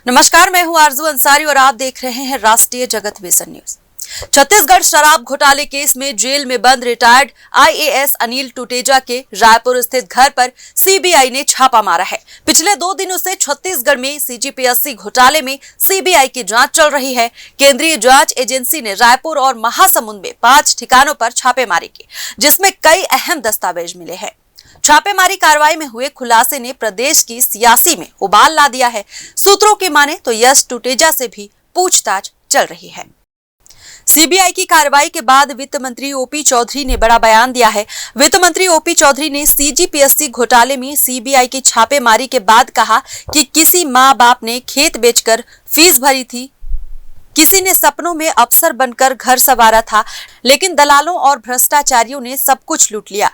नमस्कार, मैं हूं आरजू अंसारी और आप देख रहे हैं राष्ट्रीय जगत विजन न्यूज। छत्तीसगढ़ शराब घोटाले केस में जेल में बंद रिटायर्ड आईएएस अनिल टुटेजा के रायपुर स्थित घर पर सीबीआई ने छापा मारा है। पिछले 2 दिनों से छत्तीसगढ़ में सीजीपीएससी घोटाले में सीबीआई की जांच चल रही है। केंद्रीय जांच एजेंसी ने रायपुर और महासमुंद में 5 ठिकानों पर छापेमारी की, जिसमें कई अहम दस्तावेज मिले हैं। छापेमारी कार्रवाई में हुए खुलासे ने प्रदेश की सियासी में उबाल ला दिया है। सूत्रों की माने तो यश टुटेजा से भी पूछताछ चल रही है। सीबीआई की कार्रवाई के बाद वित्त मंत्री ओपी चौधरी ने बड़ा बयान दिया है। वित्त मंत्री ओपी चौधरी ने सीजीपीएससी घोटाले में सीबीआई की छापेमारी के बाद कहा कि किसी माँ बाप ने खेत बेचकर फीस भरी थी, किसी ने सपनों में अफसर बनकर घर संवारा था, लेकिन दलालों और भ्रष्टाचारियों ने सब कुछ लूट लिया।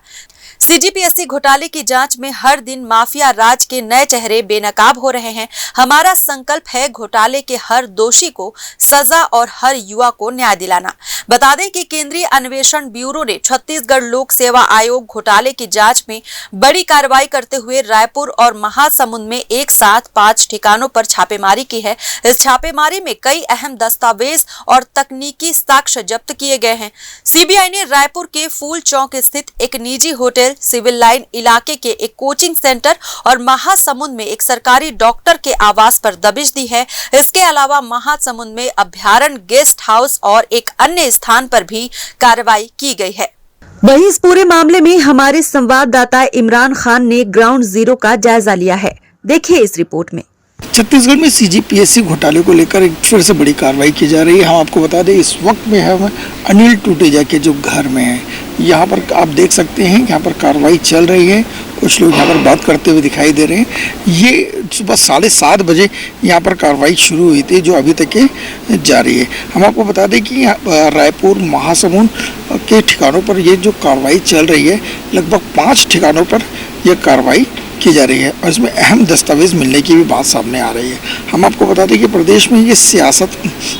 सीजीपीएससी घोटाले की जांच में हर दिन माफिया राज के नए चेहरे बेनकाब हो रहे हैं। हमारा संकल्प है घोटाले के हर दोषी को सजा और हर युवा को न्याय दिलाना। बता दें कि केंद्रीय अन्वेषण ब्यूरो ने छत्तीसगढ़ लोक सेवा आयोग घोटाले की जांच में बड़ी कार्रवाई करते हुए रायपुर और महासमुंद में एक साथ 5 ठिकानों पर छापेमारी की है। इस छापेमारी में कई अहम दस्तावेज और तकनीकी साक्ष्य जब्त किए गए हैं। सीबीआई ने रायपुर के फूल चौक स्थित एक निजी होटल, सिविल लाइन इलाके के एक कोचिंग सेंटर और महासमुंद में एक सरकारी डॉक्टर के आवास पर दबिश दी है। इसके अलावा महासमुंद में अभ्यारण्य गेस्ट हाउस और एक अन्य स्थान पर भी कार्रवाई की गई है। वहीं इस पूरे मामले में हमारे संवाददाता इमरान खान ने ग्राउंड जीरो का जायजा लिया है। देखिए इस रिपोर्ट में। छत्तीसगढ़ में सीजीपीएससी घोटाले को लेकर एक फिर से बड़ी कार्रवाई की जा रही है। हम आपको बता दें, इस वक्त में हम अनिल टुटेजा के जो घर में है, यहाँ पर आप देख सकते हैं, यहाँ पर कार्रवाई चल रही है। कुछ लोग यहाँ पर बात करते हुए दिखाई दे रहे हैं। ये सुबह 7:30 बजे यहाँ पर कार्रवाई शुरू हुई थी, जो अभी तक जारी है। हम आपको बता दें कि रायपुर महासमुंद के ठिकानों पर ये जो कार्रवाई चल रही है, लगभग 5 ठिकानों पर यह कार्रवाई की जा रही है और इसमें अहम दस्तावेज मिलने की भी बात सामने आ रही है। हम आपको बता दें कि प्रदेश में ये सियासत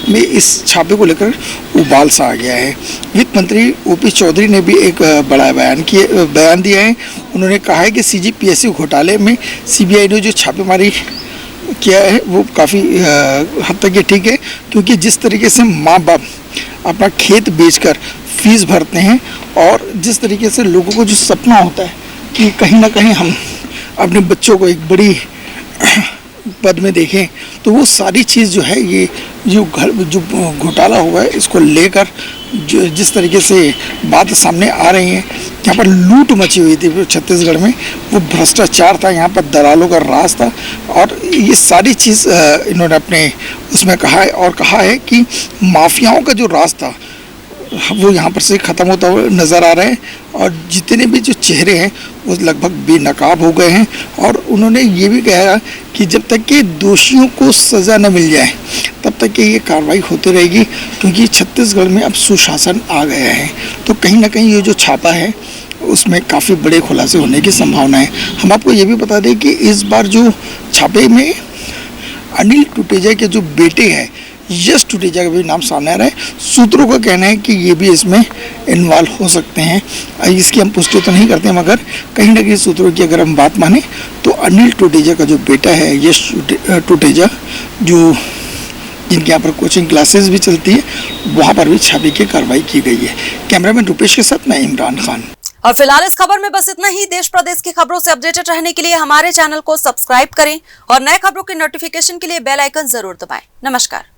में इस छापे को लेकर उबाल सा आ गया है। वित्त मंत्री ओपी चौधरी ने भी एक बड़ा बयान दिया है। उन्होंने कहा है कि सीजीपीएससी घोटाले में सीबीआई ने जो छापेमारी किया है वो काफ़ी हद तक ये ठीक है, क्योंकि जिस तरीके से माँ बाप अपना खेत बेचकर फीस भरते हैं और जिस तरीके से लोगों को जो सपना होता है कि कहीं ना कहीं हम अपने बच्चों को एक बड़ी पद में देखें, तो वो सारी चीज़ जो है, ये जो घोटाला हुआ है, इसको लेकर जो जिस तरीके से बात सामने आ रही है, यहाँ पर लूट मची हुई थी छत्तीसगढ़ में, वो भ्रष्टाचार था, यहाँ पर दलालों का राज था और ये सारी चीज़ इन्होंने अपने उसमें कहा है और कहा है कि माफियाओं का जो राज था वो यहाँ पर से ख़त्म होता हुआ नज़र आ रहा है और जितने भी जो चेहरे हैं वो लगभग बेनकाब हो गए हैं। और उन्होंने ये भी कहा कि जब तक कि दोषियों को सज़ा न मिल जाए तब तक कि ये कार्रवाई होती रहेगी, क्योंकि छत्तीसगढ़ में अब सुशासन आ गया है। तो कहीं ना कहीं ये जो छापा है उसमें काफ़ी बड़े खुलासे होने की संभावना है। हम आपको ये भी बता दें कि इस बार जो छापे में अनिल टुटेजा के जो बेटे हैं, यश टुटेजा का भी नाम सामने आ रहा है। सूत्रों का कहना है कि ये भी इसमें इन्वॉल्व हो सकते हैं। इसकी हम पुष्टि तो नहीं करते हैं, मगर कहीं ना कहीं सूत्रों की अगर हम बात माने तो अनिल टुटेजा का जो बेटा है यश टुटेजा, जो जिनके यहाँ पर कोचिंग क्लासेस भी चलती है, वहाँ पर भी छापे की कार्रवाई की गई है। कैमरामैन रुपेश के साथ मैं इमरान खान। और फिलहाल इस खबर में बस इतना ही। देश प्रदेश की खबरों से अपडेटेड रहने के लिए हमारे चैनल को सब्सक्राइब करें और नए खबरों के नोटिफिकेशन के लिए बेल आइकन जरूर दबाएं। नमस्कार।